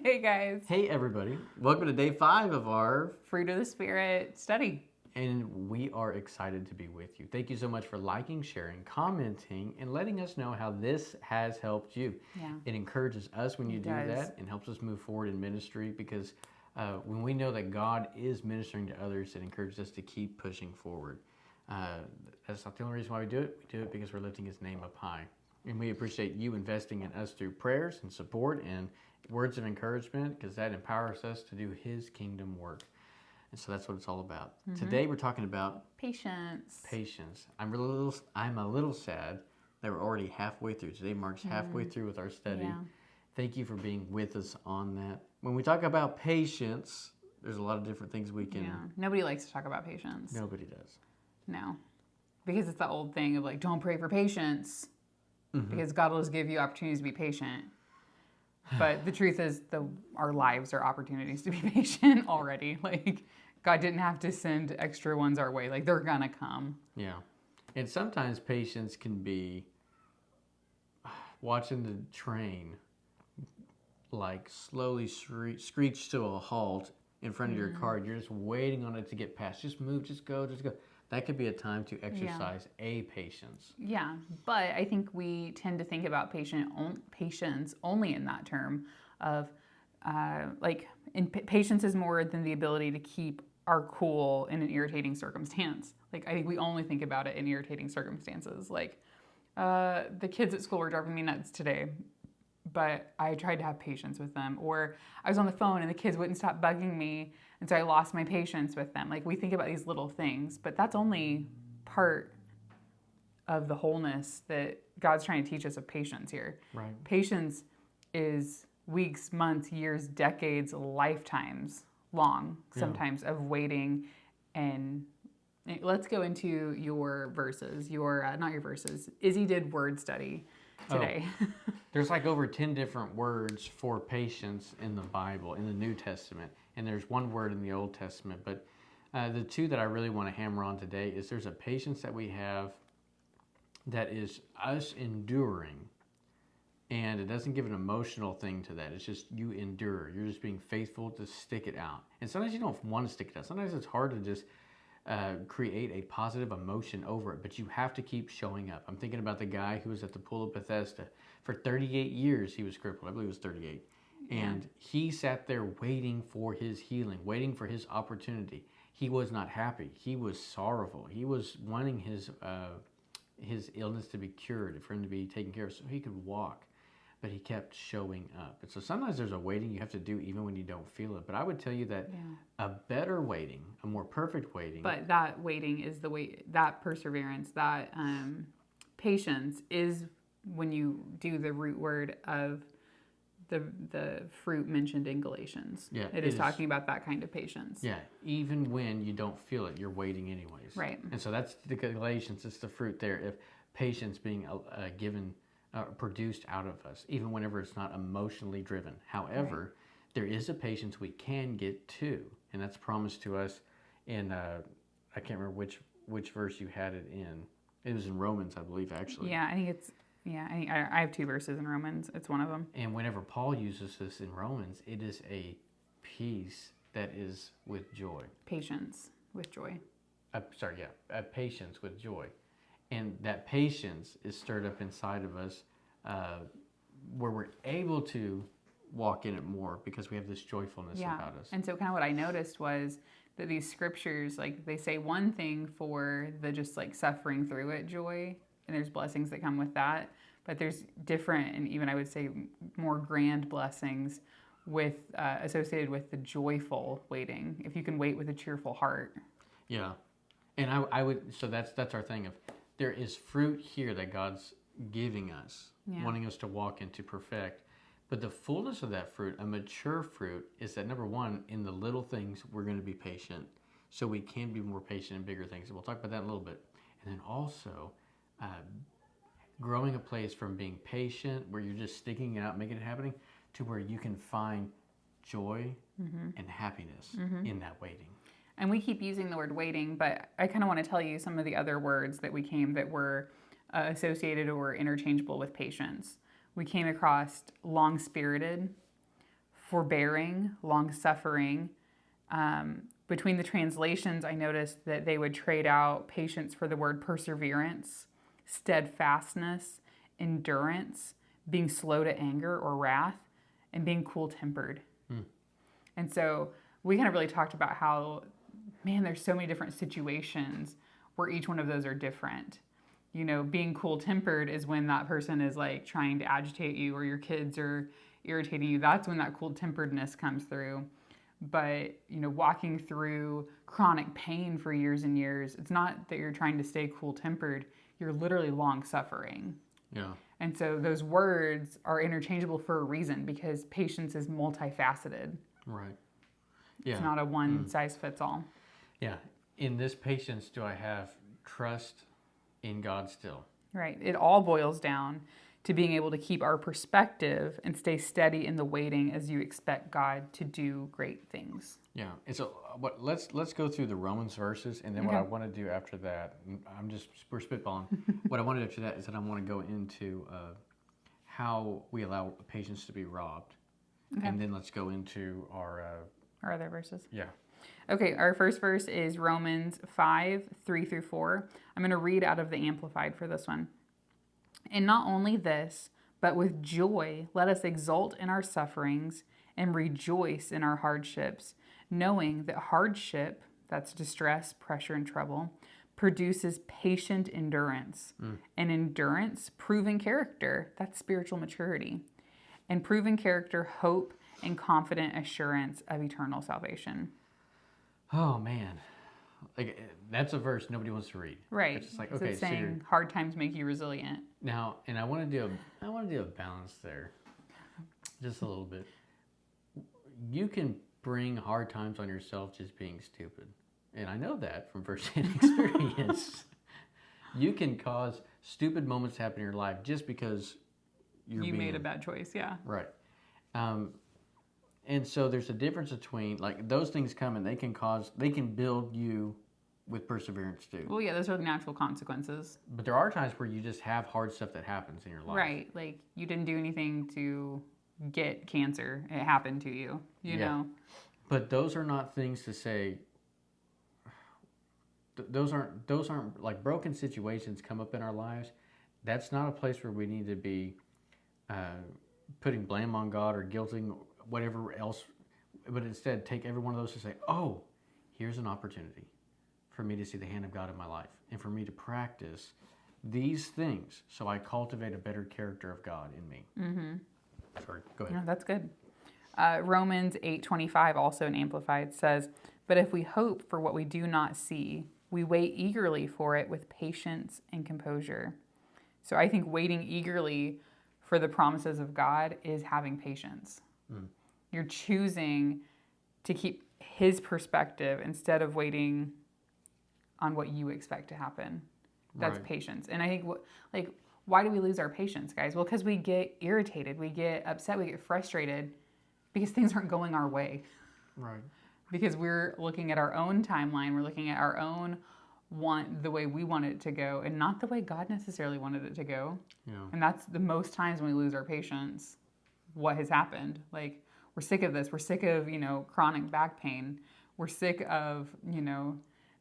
Hey guys. Hey everybody, welcome to day 5 of our Fruit of the Spirit study. and we are excited to be with you. Thank you so much for liking, sharing, commenting, and letting us know how this has helped you. Yeah. It encourages us when you do does. that and helps us move forward in ministry because when we know that God is ministering to others, it encourages us to keep pushing forward. That's not the only reason why we do it. We do it because we're lifting His name up high. And we appreciate you investing in us through prayers and support and words of encouragement because that empowers us to do His kingdom work. And so that's what it's all about. Today we're talking about Patience. patience. I'm a little sad that we're already halfway through. Today marks halfway through with our study. Yeah. Thank you for being with us on that. When we talk about patience, there's a lot of different things we can. Yeah. Nobody likes to talk about patience. Nobody does. No. Because it's the old thing of like, don't pray for patience. Because God will just give you opportunities to be patient. But the truth is, our lives are opportunities to be patient already. Like, God didn't have to send extra ones our way. Like, they're going to come. Yeah. And sometimes patience can be watching the train like slowly screech to a halt in front of your car. You're just waiting on it to get past. Just move, just go, just go. That could be a time to exercise a patience. Yeah, but I think we tend to think about patience only in that term of patience is more than the ability to keep our cool in an irritating circumstance. Like, I think we only think about it in irritating circumstances. Like, the kids at school were driving me nuts today, but I tried to have patience with them. Or I was on the phone and the kids wouldn't stop bugging me, and so I lost my patience with them. Like, we think about these little things, but that's only part of the wholeness that God's trying to teach us of patience here. Right. Patience is weeks, months, years, decades, lifetimes long, sometimes, of waiting. And let's go into your verses. Not your verses. Izzy did word study today. There's like over 10 different words for patience in the Bible, in the New Testament. And there's one word in the Old Testament. But the two that I really want to hammer on today is there's a patience that we have that is us enduring. And it doesn't give an emotional thing to that. It's just you endure. You're just being faithful to stick it out. And sometimes you don't want to stick it out. Sometimes it's hard to just create a positive emotion over it, but you have to keep showing up. I'm thinking about the guy who was at the pool of Bethesda. For 38 years, he was crippled. I believe it was 38. And he sat there waiting for his healing, waiting for his opportunity. He was not happy. He was sorrowful. He was wanting his illness to be cured, for him to be taken care of so he could walk. But he kept showing up. And so sometimes there's a waiting you have to do even when you don't feel it. But I would tell you that a better waiting, a more perfect waiting. But that waiting is the way, that perseverance, that patience is when you do the root word of the fruit mentioned in Galatians. Yeah, it is talking about that kind of patience. Yeah, even when you don't feel it, you're waiting anyways. Right. And so that's the Galatians, it's the fruit there of patience being given, produced out of us, even whenever it's not emotionally driven. However, there is a patience we can get to, and that's promised to us in, I can't remember which verse you had it in. It was in Romans, I believe, actually. Yeah, I think it's, I have 2 verses in Romans. It's one of them. And whenever Paul uses this in Romans, it is a peace that is with joy. Patience with joy. Patience with joy. And that patience is stirred up inside of us where we're able to walk in it more because we have this joyfulness about us. And so kind of what I noticed was that these scriptures, like, they say one thing for the just like suffering through it joy, and there's blessings that come with that, but there's different and even I would say more grand blessings with associated with the joyful waiting, if you can wait with a cheerful heart. Yeah. And I would, so that's our thing of, there is fruit here that God's giving us, wanting us to walk into perfect. But the fullness of that fruit, a mature fruit, is that number one, in the little things, we're going to be patient. So we can be more patient in bigger things. And we'll talk about that in a little bit. And then also, growing a place from being patient, where you're just sticking it out, making it happening, to where you can find joy and happiness in that waiting. And we keep using the word waiting, but I kind of want to tell you some of the other words that were associated or interchangeable with patience. We came across long-spirited, forbearing, long suffering. Between the translations, I noticed that they would trade out patience for the word perseverance, steadfastness, endurance, being slow to anger or wrath, and being cool tempered. And so we kind of really talked about how, man, there's so many different situations where each one of those are different. You know, being cool tempered is when that person is like trying to agitate you, or your kids are irritating you. That's when that cool temperedness comes through. But, you know, walking through chronic pain for years and years, it's not that you're trying to stay cool tempered, you're literally long suffering. Yeah. And so those words are interchangeable for a reason, because patience is multifaceted. Right. Yeah. It's not a one size fits all. Yeah. In this patience, do I have trust in God still? Right. It all boils down to being able to keep our perspective and stay steady in the waiting as you expect God to do great things. Yeah. And so let's go through the Romans verses, and then what I want to do after that, we're spitballing. What I want to do after that is that I want to go into how we allow patience to be robbed. Okay. And then let's go into our other verses. Yeah. Okay, our first verse is Romans 5:3-4. I'm going to read out of the Amplified for this one. And not only this, but with joy, let us exult in our sufferings and rejoice in our hardships, knowing that hardship, that's distress, pressure, and trouble, produces patient endurance. And endurance, proven character, that's spiritual maturity. And proven character, hope and confident assurance of eternal salvation. Oh, man. Like, that's a verse nobody wants to read. Right. It's just like, It's okay, saying hard times make you resilient. Now, and I want to do a balance there, just a little bit. You can bring hard times on yourself just being stupid, and I know that from firsthand experience. You can cause stupid moments to happen in your life just because you made a bad choice. Yeah. Right. And so there's a difference between, like, those things come and they can build you with perseverance too. Well, yeah, those are the natural consequences. But there are times where you just have hard stuff that happens in your life. Right. Like, you didn't do anything to get cancer. It happened to you, you know? But those are not things to say, those aren't like broken situations come up in our lives. That's not a place where we need to be putting blame on God or guilting whatever else, but instead take every one of those to say, oh, here's an opportunity for me to see the hand of God in my life and for me to practice these things so I cultivate a better character of God in me. Mm-hmm. Sorry, go ahead. No, that's good. Romans 8:25, also in Amplified, says, but if we hope for what we do not see, we wait eagerly for it with patience and composure. So I think waiting eagerly for the promises of God is having patience. You're choosing to keep his perspective instead of waiting on what you expect to happen. That's patience. And I think, why do we lose our patience, guys? Well, because we get irritated, we get upset, we get frustrated because things aren't going our way. Right. Because we're looking at our own timeline, we're looking at our own the way we want it to go, and not the way God necessarily wanted it to go. Yeah. And that's the most times when we lose our patience. What has happened? Like, we're sick of this. We're sick of, chronic back pain. We're sick of,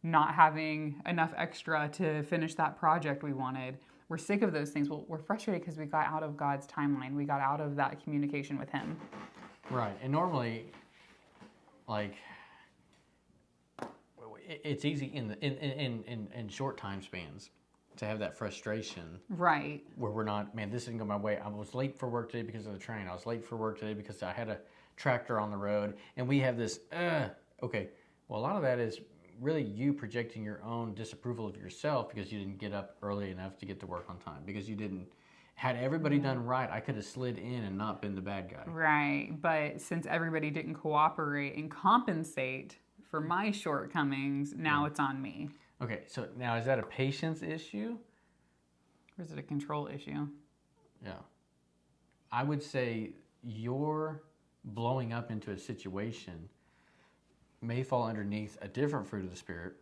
not having enough extra to finish that project we wanted. We're sick of those things. Well, we're frustrated because we got out of God's timeline. We got out of that communication with him. Right. And normally, like, it's easy in short time spans to have that frustration. Right. Where we're not, man, this didn't go my way. I was late for work today because of the train. I was late for work today because I had a tractor on the road. And we have this, okay. Well, a lot of that is really you projecting your own disapproval of yourself because you didn't get up early enough to get to work on time. Because you didn't, had everybody done right, I could have slid in and not been the bad guy. Right. But since everybody didn't cooperate and compensate for my shortcomings, now it's on me. Okay, so now is that a patience issue? Or is it a control issue? Yeah. I would say your blowing up into a situation may fall underneath a different fruit of the Spirit,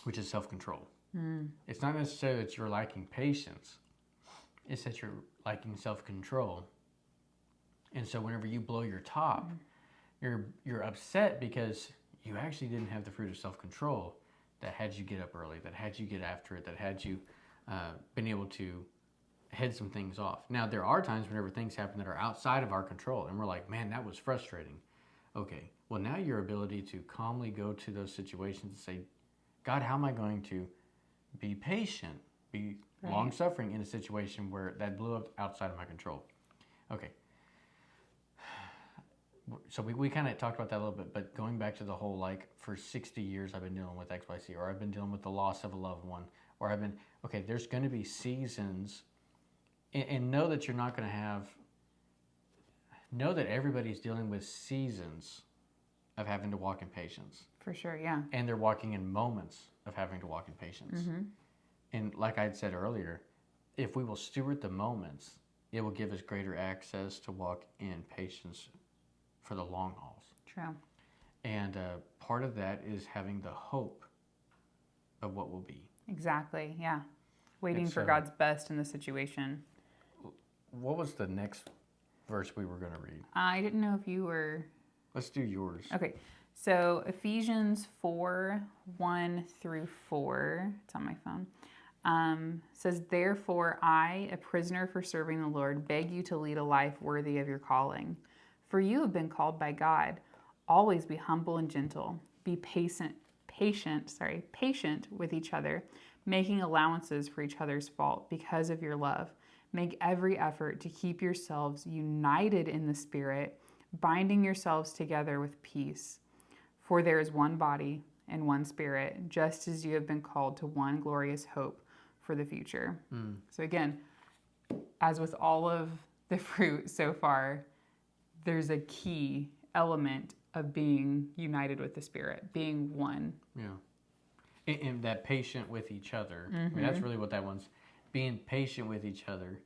which is self-control. It's not necessarily that you're lacking patience. It's that you're lacking self-control. And so whenever you blow your top, you're upset because you actually didn't have the fruit of self-control that had you get up early, that had you get after it, that had you been able to head some things off. Now, there are times whenever things happen that are outside of our control, and we're like, man, that was frustrating. Okay, well, now your ability to calmly go to those situations and say, God, how am I going to be patient, be long-suffering in a situation where that blew up outside of my control? Okay. So we kind of talked about that a little bit, but going back to the whole, like, for 60 years I've been dealing with XYZ, or I've been dealing with the loss of a loved one, or I've been, okay, there's going to be seasons, and know that you're not going to have, know that everybody's dealing with seasons of having to walk in patience. For sure, yeah. And they're walking in moments of having to walk in patience. And like I had said earlier, if we will steward the moments, it will give us greater access to walk in patience for the long hauls. True. And part of that is having the hope of what will be. Exactly, yeah. Waiting And for so- God's best in the situation. What was the next verse we were going to read? I didn't know if you were... Let's do yours. Okay, so Ephesians 4, 1 through 4, it's on my phone, says, Therefore I, a prisoner for serving the Lord, beg you to lead a life worthy of your calling. For you have been called by God. Always be humble and gentle. Be patient with each other, making allowances for each other's fault because of your love. Make every effort to keep yourselves united in the Spirit, binding yourselves together with peace. For there is one body and one Spirit, just as you have been called to one glorious hope for the future. So again, as with all of the fruit so far, there's a key element of being united with the Spirit, being one. Yeah. And that patient with each other. I mean, that's really what that one's, being patient with each other.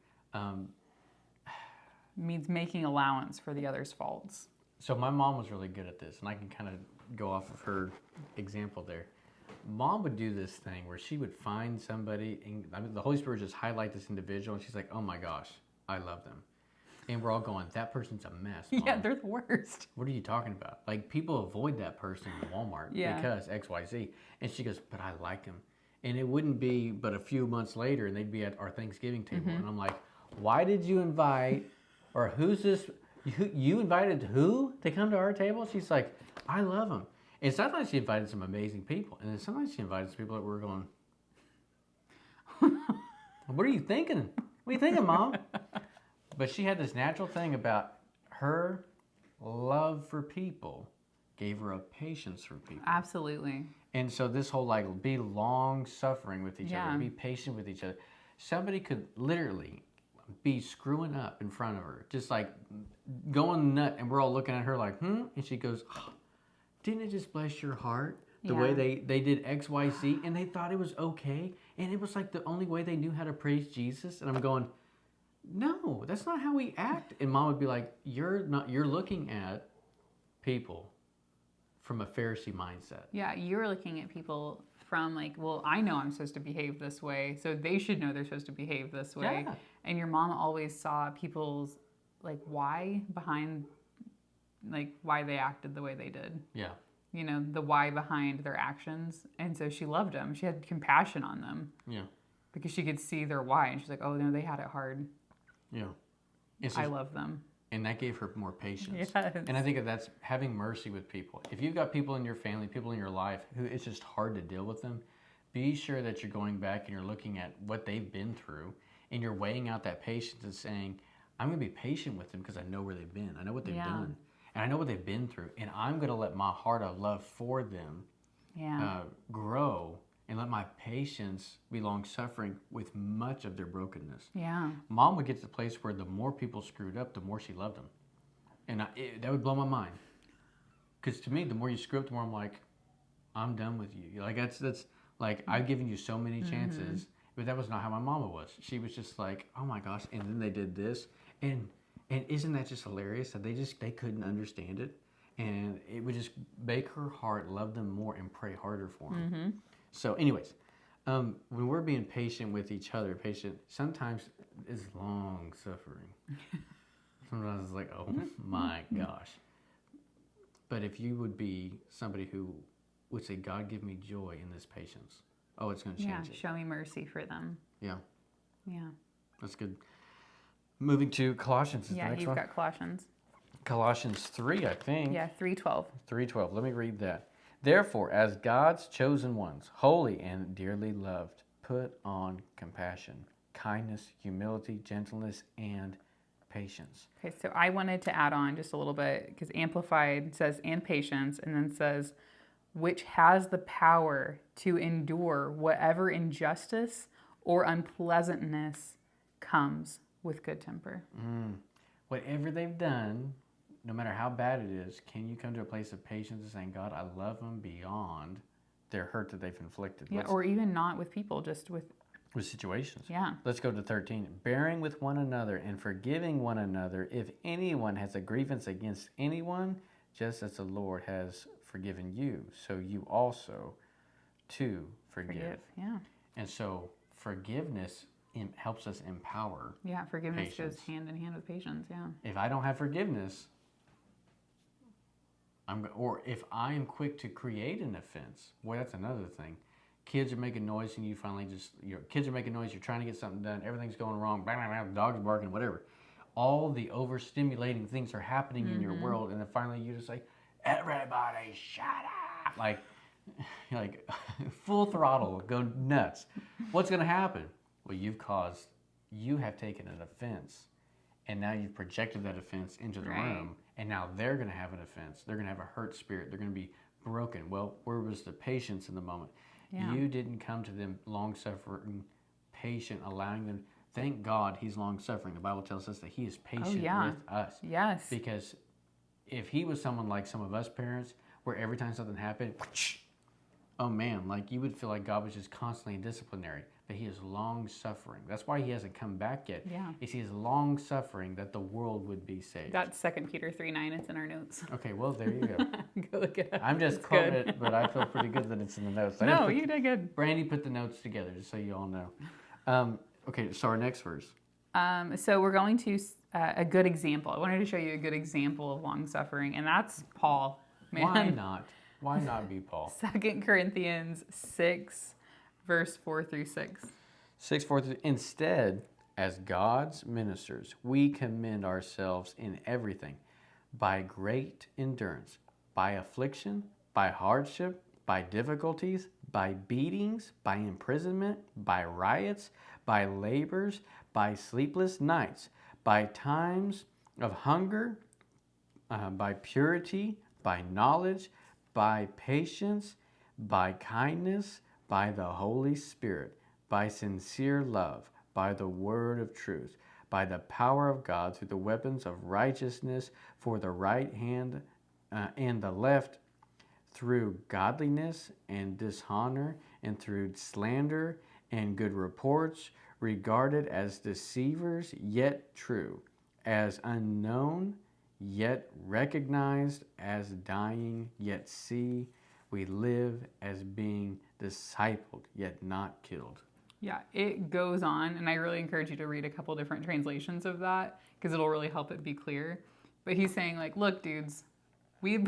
Means making allowance for the other's faults. So my mom was really good at this, and I can kind of go off of her example there. Mom would do this thing where she would find somebody, and I mean, the Holy Spirit would just highlight this individual, and she's like, oh my gosh, I love them. And we're all going, that person's a mess, Mom. Yeah, they're the worst. What are you talking about? Like, people avoid that person in Walmart because XYZ. And she goes, but I like him. And it wouldn't be but a few months later, and they'd be at our Thanksgiving table. And I'm like, why did you invite, or who's this, you invited who to come to our table? She's like, I love him. And sometimes she invited some amazing people. And then sometimes she invited some people that were going, what are you thinking? What are you thinking, Mom? But she had this natural thing about her love for people gave her a patience for people. Absolutely. And so this whole, like, be long-suffering with each other, be patient with each other. Somebody could literally be screwing up in front of her, just like going nut, and we're all looking at her like, And she goes, oh, didn't it just bless your heart? The way they did X, Y, Z, and they thought it was okay. And it was like the only way they knew how to praise Jesus. And I'm going, no, that's not how we act. And Mom would be like, you're looking at people from a Pharisee mindset. Yeah, you're looking at people from like, well, I know I'm supposed to behave this way, so they should know they're supposed to behave this way. Yeah. And your mom always saw people's like why behind, like why they acted the way they did. Yeah. You know, the why behind their actions. And so she loved them. She had compassion on them. Yeah. Because she could see their why. And she's like, oh, no, they had it hard. Yeah. And so, I love them. and that gave her more patience. Yes. And I think that's having mercy with people. If you've got people in your family, people in your life who it's just hard to deal with them, be sure that you're going back and you're looking at what they've been through and you're weighing out that patience and saying, I'm going to be patient with them because I know where they've been. I know what they've done. And I know what they've been through. And I'm going to let my heart of love for them grow and let my patience be long-suffering with much of their brokenness. Yeah. Mom would get to the place where the more people screwed up, the more she loved them. And that would blow my mind. Because to me, the more you screw up, the more I'm like, I'm done with you. Like, that's like, I've given you so many chances, but that was not how my mama was. She was just like, oh my gosh, and then they did this. And isn't that just hilarious that they couldn't understand it? And it would just make her heart love them more and pray harder for them. So anyways, when we're being patient with each other, sometimes is long suffering. Sometimes it's like, oh my gosh. But if you would be somebody who would say, God, give me joy in this patience. Oh, it's going to change it. Show me mercy for them. Yeah. Yeah. That's good. Moving to Colossians is the Yeah, next you've one. got Colossians. Colossians 3, I think. Yeah, 3:12. 3:12. Let me read that. Therefore, as God's chosen ones, holy and dearly loved, put on compassion, kindness, humility, gentleness, and patience. Okay, so I wanted to add on just a little bit because Amplified says, and patience, and then says, which has the power to endure whatever injustice or unpleasantness comes with good temper. Whatever they've done, no matter how bad it is, can you come to a place of patience and saying, God, I love them beyond their hurt that they've inflicted? Yeah, or even not with people, just with situations. Yeah. Let's go to 13. Bearing with one another and forgiving one another if anyone has a grievance against anyone, just as the Lord has forgiven you, so you also to forgive. Yeah. And so forgiveness helps us empower. Yeah, forgiveness patience. goes hand in hand with patience. Yeah. If I don't have forgiveness, or if I am quick to create an offense, boy, that's another thing. Kids are making noise, and you finally your kids are making noise. You're trying to get something done. Everything's going wrong. Bang, bang, bang, dog's barking, whatever. All the overstimulating things are happening in your world, and then finally you just like, everybody, shut up! Like full throttle, go nuts. What's going to happen? Well, you have taken an offense, and now you've projected that offense into the room, and now they're going to have an offense. They're going to have a hurt spirit. They're going to be broken. Well, where was the patience in the moment? Yeah. You didn't come to them long-suffering, patient, allowing them. Thank God he's long-suffering. The Bible tells us that he is patient with us. Yes. Because if he was someone like some of us parents, where every time something happened, oh man, like you would feel like God was just constantly disciplinary. But he is long-suffering. That's why he hasn't come back yet. Yeah. Is he is long-suffering that the world would be saved. That's 2 Peter 3:9. It's in our notes. Okay, well, there you go. Go look it up. I'm just quoting it, but I feel pretty good that it's in the notes. No, you did good. Brandy put the notes together, just so you all know. Okay, so our next verse. So we're going to a good example. I wanted to show you a good example of long-suffering, and that's Paul. Man. Why not? Why not be Paul? 2 Corinthians 6, verse 4 through 6. 6, 4 through. Instead, as God's ministers, we commend ourselves in everything by great endurance, by affliction, by hardship, by difficulties, by beatings, by imprisonment, by riots, by labors, by sleepless nights, by times of hunger, by purity, by knowledge, by patience, by kindness, by the Holy Spirit, by sincere love, by the word of truth, by the power of God through the weapons of righteousness for the right hand and the left, through godliness and dishonor, and through slander and good reports, regarded as deceivers yet true, as unknown yet recognized, as dying yet see, we live as being discipled yet not killed. Yeah, it goes on, and I really encourage you to read a couple different translations of that because it'll really help it be clear. But he's saying, like, look, dudes, we have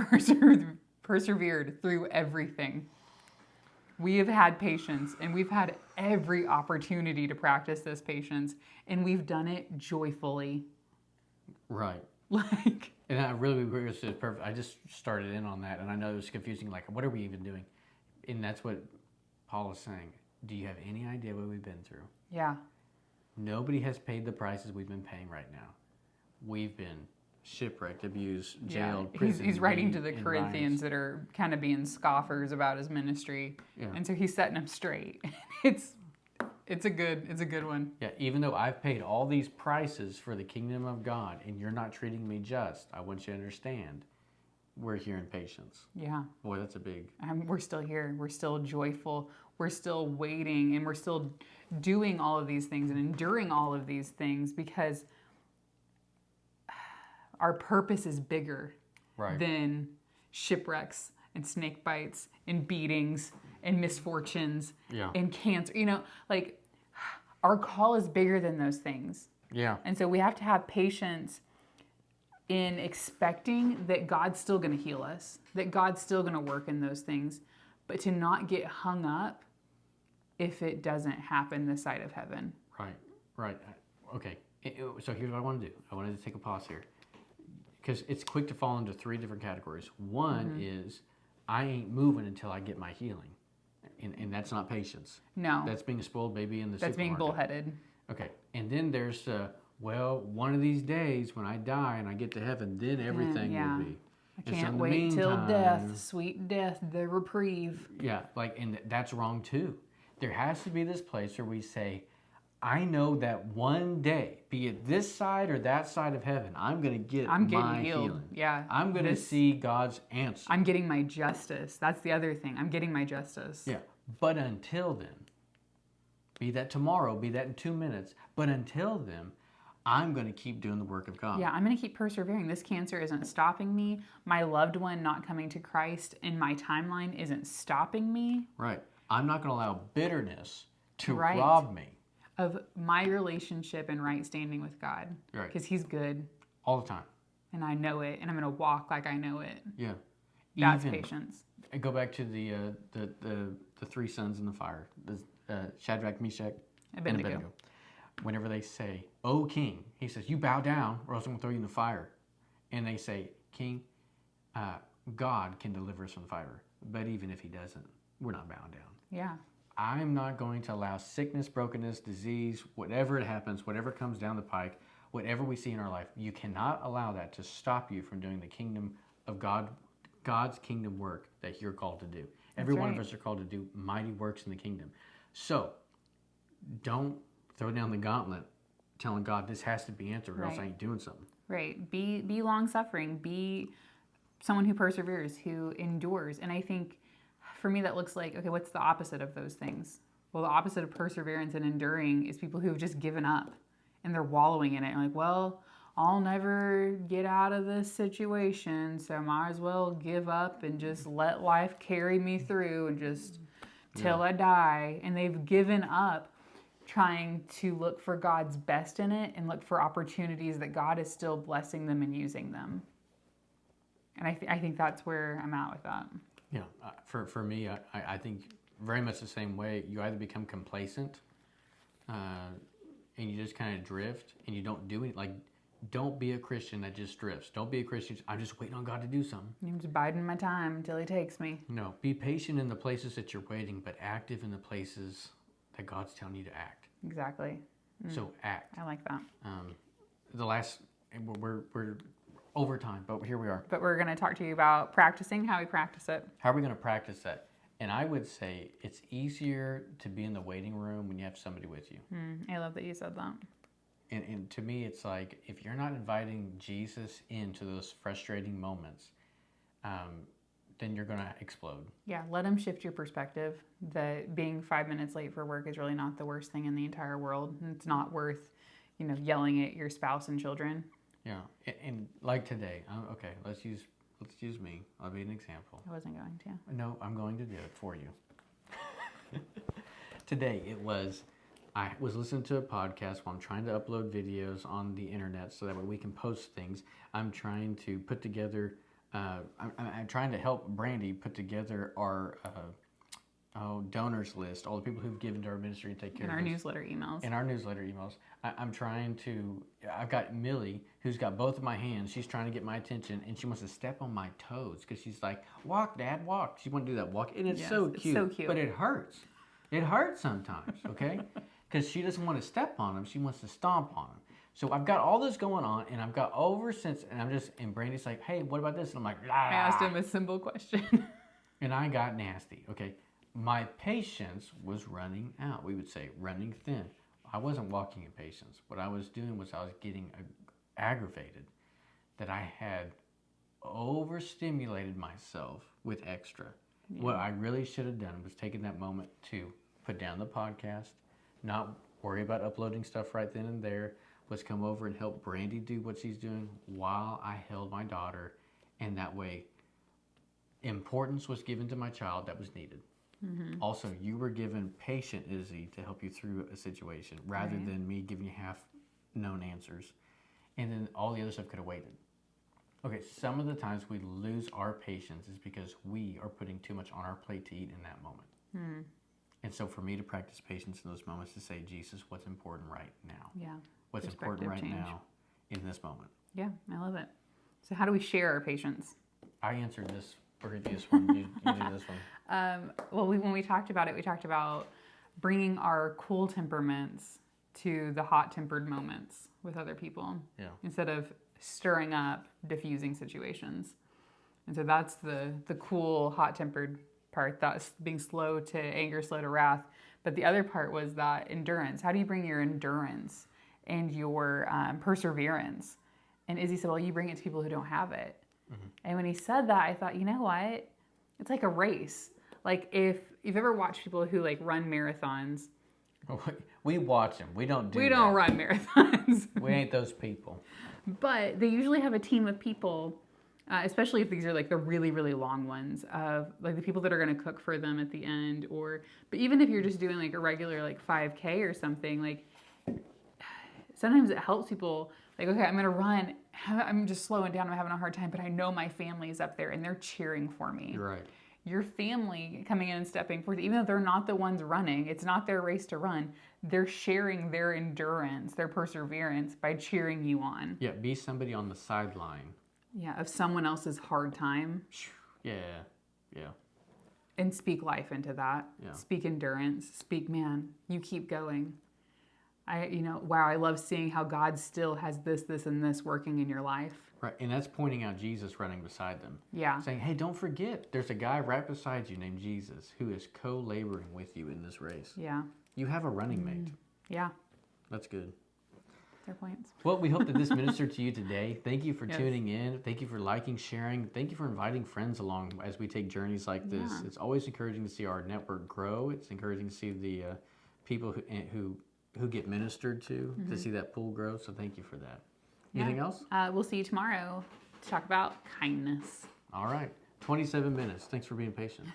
persevered through everything. We have had patience, and we've had every opportunity to practice this patience, and we've done it joyfully. Right. Like, and I really agree. It's perfect. I just started in on that, and I know it was confusing. Like, what are we even doing? And that's what Paul is saying. Do you have any idea what we've been through? Yeah. Nobody has paid the prices we've been paying right now. We've been shipwrecked, abused, jailed, prison. He's writing to the Corinthians that are kind of being scoffers about his ministry, and so he's setting them straight. It's a good one. Yeah, even though I've paid all these prices for the kingdom of God, and you're not treating me just, I want you to understand, we're here in patience. Yeah. Boy, that's a big. We're still here. We're still joyful. We're still waiting, and we're still doing all of these things and enduring all of these things because our purpose is bigger than shipwrecks and snake bites and beatings and misfortunes and cancer. You know, like our call is bigger than those things. Yeah. And so we have to have patience in expecting that God's still going to heal us, that God's still going to work in those things, but to not get hung up if it doesn't happen this side of heaven. Right. Okay. So here's what I want to do. I wanted to take a pause here because it's quick to fall into three different categories. One is I ain't moving until I get my healing, and that's not patience. No, That's being a spoiled baby in the that's being supermarket. bullheaded. Okay. And then there's well, one of these days when I die and I get to heaven, then everything will be. I And so can't in the wait till meantime- death, sweet death, the reprieve. Yeah, and that's wrong too. There has to be this place where we say, I know that one day, be it this side or that side of heaven, I'm going to get I'm getting my healed. healing. Yeah. I'm going to see God's answer. I'm getting my justice. That's the other thing. I'm getting my justice. Yeah, but until then, be that tomorrow, be that in 2 minutes, but until then, I'm going to keep doing the work of God. Yeah, I'm going to keep persevering. This cancer isn't stopping me. My loved one not coming to Christ in my timeline isn't stopping me Right. I'm not going to allow bitterness to Right. rob me of my relationship and right standing with God. Right. Because He's good all the time. and I know it and I'm going to walk like I know it. Yeah. That's Even- patience. I go back to the three sons in the fire, Shadrach, Meshach, and Abednego. Abednego. Whenever they say, "O King," he says, "You bow down, or else I'm going to throw you in the fire." And they say, "King, God can deliver us from the fire, but even if He doesn't, we're not bowing down." Yeah. I'm not going to allow sickness, brokenness, disease, whatever it happens, whatever comes down the pike, whatever we see in our life, you cannot allow that to stop you from doing the kingdom of God, God's kingdom work that you're called to do. Every one of right. us are called to do mighty works in the kingdom. So don't throw down the gauntlet telling God this has to be answered or else I Right. ain't doing something. Right. Be long suffering. Be someone who perseveres, who endures. And I think for me that looks like, okay, what's the opposite of those things? Well, the opposite of perseverance and enduring is people who have just given up and they're wallowing in it. And like, well, I'll never get out of this situation, so I might as well give up and just let life carry me through and just till I die. And they've given up trying to look for God's best in it and look for opportunities that God is still blessing them and using them. And I think that's where I'm at with that. Yeah, for me, I think very much the same way. You either become complacent and you just kind of drift and you don't do it. Like, don't be a Christian that just drifts. Don't be a Christian, I'm just waiting on God to do something. I'm just biding my time until He takes me. No, be patient in the places that you're waiting, but active in the places that God's telling you to act. Exactly. So act. I like that. The last, we're over time, but here we are. But we're going to talk to you about practicing, how we practice it. How are we going to practice that? And I would say it's easier to be in the waiting room when you have somebody with you. I love that you said that. And to me, it's like if you're not inviting Jesus into those frustrating moments, then you're going to explode. Yeah, let Him shift your perspective that being 5 minutes late for work is really not the worst thing in the entire world. It's not worth, yelling at your spouse and children. Yeah, and like today, okay, let's use me. I'll be an example. I wasn't going to. No, I'm going to do it for you. Today, I was listening to a podcast while I'm trying to upload videos on the internet so that way we can post things. I'm trying to put together, I'm trying to help Brandy put together our donors list, all the people who've given to our ministry and take care In of our us. newsletter emails. In our newsletter emails. I've got Millie, who's got both of my hands. She's trying to get my attention, and she wants to step on my toes because she's like, walk, Dad, walk. She wants to do that walk, and it's Yes, so it's cute. so cute. But it hurts. It hurts sometimes, okay? Because she doesn't want to step on them. She wants to stomp on them. So I've got all this going on, and I've got and Brandy's like, hey, what about this? And I'm like, I asked him a simple question. and I got nasty, okay? My patience was running out. We would say running thin. I wasn't walking in patience. What I was doing was I was getting aggravated that I had overstimulated myself with extra. Yeah. What I really should have done was taken that moment to put down the podcast, not worry about uploading stuff right then and there, was come over and help Brandy do what she's doing while I held my daughter. And that way, importance was given to my child that was needed. Mm-hmm. Also, you were given patient Izzy to help you through a situation rather than me giving you half-known answers. And then all the other stuff could have waited. Okay, some of the times we lose our patience is because we are putting too much on our plate to eat in that moment. And so for me to practice patience in those moments to say, Jesus, what's important right now? Yeah. What's important right Perspective change. now in this moment? Yeah, I love it. So how do we share our patience? I answered this, or you this one, you do this one. Well, when we talked about it, we talked about bringing our cool temperaments to the hot-tempered moments with other people Yeah. instead of stirring up, diffusing situations. And so that's the cool, hot-tempered part. That's being slow to anger, slow to wrath. But the other part was that endurance. How do you bring your endurance and your perseverance? And Izzy said, well, you bring it to people who don't have it. And when he said that, I thought, you know what? It's like a race. Like if you've ever watched people who like run marathons. We watch them. We don't do We don't run marathons. We ain't those people. But they usually have a team of people, especially if these are like the really, really long ones, of like the people that are going to cook for them at the end. But even if you're just doing like a regular like 5K or something, like sometimes it helps people like, okay, I'm going to run. I'm just slowing down. I'm having a hard time, but I know my family's up there and they're cheering for me. You're right. Your family coming in and stepping forward, even though they're not the ones running, it's not their race to run, they're sharing their endurance, their perseverance by cheering you on. Yeah, be somebody on the sideline. Yeah, of someone else's hard time. Yeah, yeah. And speak life into that. Yeah. Speak endurance. Speak, man, you keep going. Wow, I love seeing how God still has this, and this working in your life. Right, and that's pointing out Jesus running beside them. Yeah. Saying, hey, don't forget, there's a guy right beside you named Jesus who is co-laboring with you in this race. Yeah. You have a running mate. Yeah. That's good. Their points. Well, we hope that this ministered to you today. Thank you for Yes. tuning in. Thank you for liking, sharing. Thank you for inviting friends along as we take journeys like this. Yeah. It's always encouraging to see our network grow. It's encouraging to see the people who get ministered to see that pool grow. So thank you for that. Anything else? We'll see you tomorrow to talk about kindness. All right. 27 minutes. Thanks for being patient.